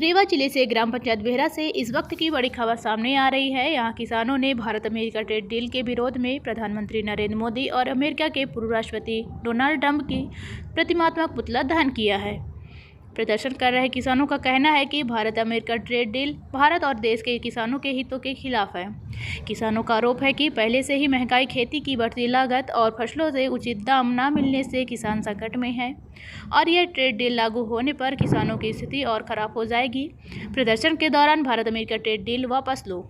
रीवा जिले से ग्राम पंचायत बेहरा से इस वक्त की बड़ी खबर सामने आ रही है। यहाँ किसानों ने भारत अमेरिका ट्रेड डील के विरोध में प्रधानमंत्री नरेंद्र मोदी और अमेरिका के पूर्व राष्ट्रपति डोनाल्ड ट्रंप की प्रतिमात्मक पुतला दहन किया है। प्रदर्शन कर रहे किसानों का कहना है कि Bharat America trade deal Bharat और देश के किसानों के हितों के खिलाफ है। किसानों का आरोप है कि पहले से ही महंगाई, खेती की बढ़ती लागत और फसलों से उचित दाम न मिलने से किसान संकट में है और यह ट्रेड डील लागू होने पर किसानों की स्थिति और खराब हो जाएगी। प्रदर्शन के दौरान भारत अमेरिका ट्रेड डील वापस लो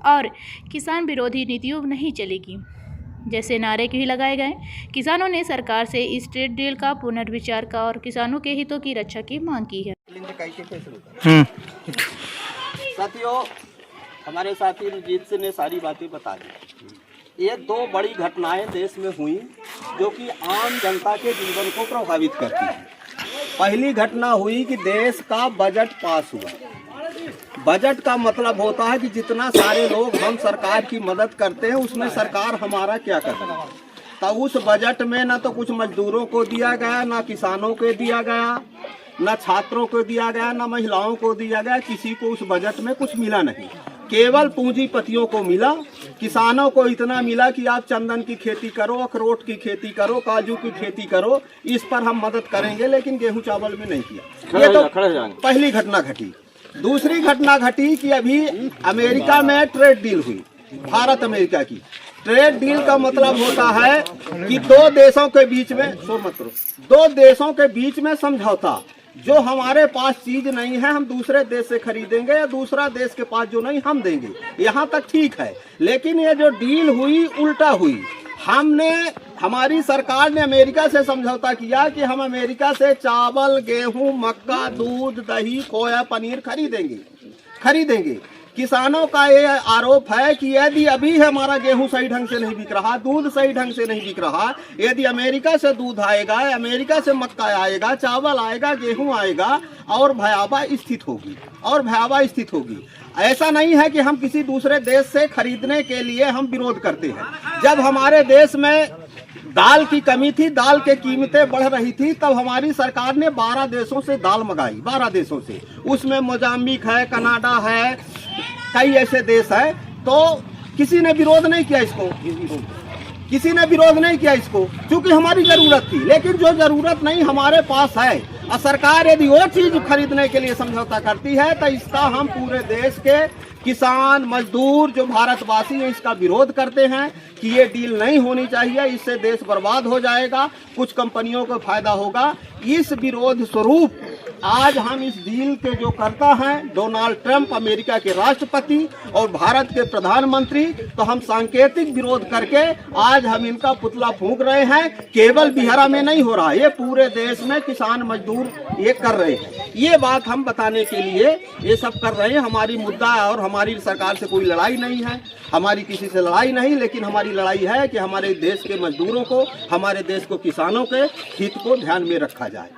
और किसान विरोधी नीतियों नहीं चलेगी जैसे नारे भी लगाए गए। किसानों ने सरकार से इस ट्रेड डील का पुनर्विचार का और किसानों के हितों की रक्षा की मांग की है। साथियों, हमारे साथी रंजीत सिंह ने सारी बातें बता दी। ये दो बड़ी घटनाएं देश में हुई जो कि आम जनता के जीवन को प्रभावित करती है। पहली घटना हुई कि देश का बजट पास हुआ। बजट का मतलब होता है कि जितना सारे लोग हम सरकार की मदद करते हैं उसमें सरकार हमारा क्या करती है। तो उस बजट में ना तो कुछ मजदूरों को दिया गया, ना किसानों को दिया गया, ना छात्रों को दिया गया, ना महिलाओं को दिया गया। किसी को उस बजट में कुछ मिला नहीं, केवल पूंजीपतियों को मिला। किसानों को इतना मिला कि आप चंदन की खेती करो, अखरोट की खेती करो, काजू की खेती करो, इस पर हम मदद करेंगे, लेकिन गेहूं चावल में नहीं किया। ये तो पहली घटना घटी। दूसरी घटना घटी कि अभी अमेरिका में ट्रेड डील हुई, भारत अमेरिका की। ट्रेड डील का मतलब होता है कि दो देशों के बीच में, दो देशों के बीच में समझौता। जो हमारे पास चीज नहीं है हम दूसरे देश से खरीदेंगे, या दूसरा देश के पास जो नहीं हम देंगे। यहाँ तक ठीक है, लेकिन ये जो डील हुई उल्टा हुई। हमारी सरकार ने अमेरिका से समझौता किया कि हम अमेरिका से चावल, गेहूं, मक्का, दूध, दही, खोया, पनीर खरीदेंगे। किसानों का ये आरोप है कि यदि अभी हमारा गेहूं सही ढंग से नहीं बिक रहा, दूध सही ढंग से नहीं बिक रहा, यदि अमेरिका से दूध आएगा, अमेरिका से मक्का आएगा, चावल आएगा, गेहूं आएगा और भयावह स्थिति होगी। ऐसा नहीं है कि हम किसी दूसरे देश से खरीदने के लिए हम विरोध करते हैं। जब हमारे देश में दाल की कमी थी, दाल के कीमतें बढ़ रही थी, तब हमारी सरकार ने 12 देशों से दाल मंगाई, 12 देशों से। उसमें मोजाम्बिक है, कनाडा है, कई ऐसे देश है। तो किसी ने विरोध नहीं किया इसको, क्योंकि हमारी जरूरत थी। लेकिन जो जरूरत नहीं हमारे पास है और सरकार यदि वो चीज खरीदने के लिए समझौता करती है तो इसका हम पूरे देश के किसान, मजदूर, जो भारतवासी हैं, इसका विरोध करते हैं कि ये डील नहीं होनी चाहिए। इससे देश बर्बाद हो जाएगा, कुछ कंपनियों को फायदा होगा। इस विरोध स्वरूप आज हम इस डील के जो करता हैं डोनाल्ड ट्रंप, अमेरिका के राष्ट्रपति, और भारत के प्रधानमंत्री, तो हम सांकेतिक विरोध करके आज हम इनका पुतला फूंक रहे हैं। केवल बिहार में नहीं हो रहा, ये पूरे देश में किसान मजदूर ये कर रहे हैं। ये बात हम बताने के लिए ये सब कर रहे हैं। हमारी मुद्दा और हमारी सरकार से कोई लड़ाई नहीं है, हमारी किसी से लड़ाई नहीं, लेकिन हमारी लड़ाई है कि हमारे देश के मजदूरों को, हमारे देश को किसानों के हित को ध्यान में रखा जाए।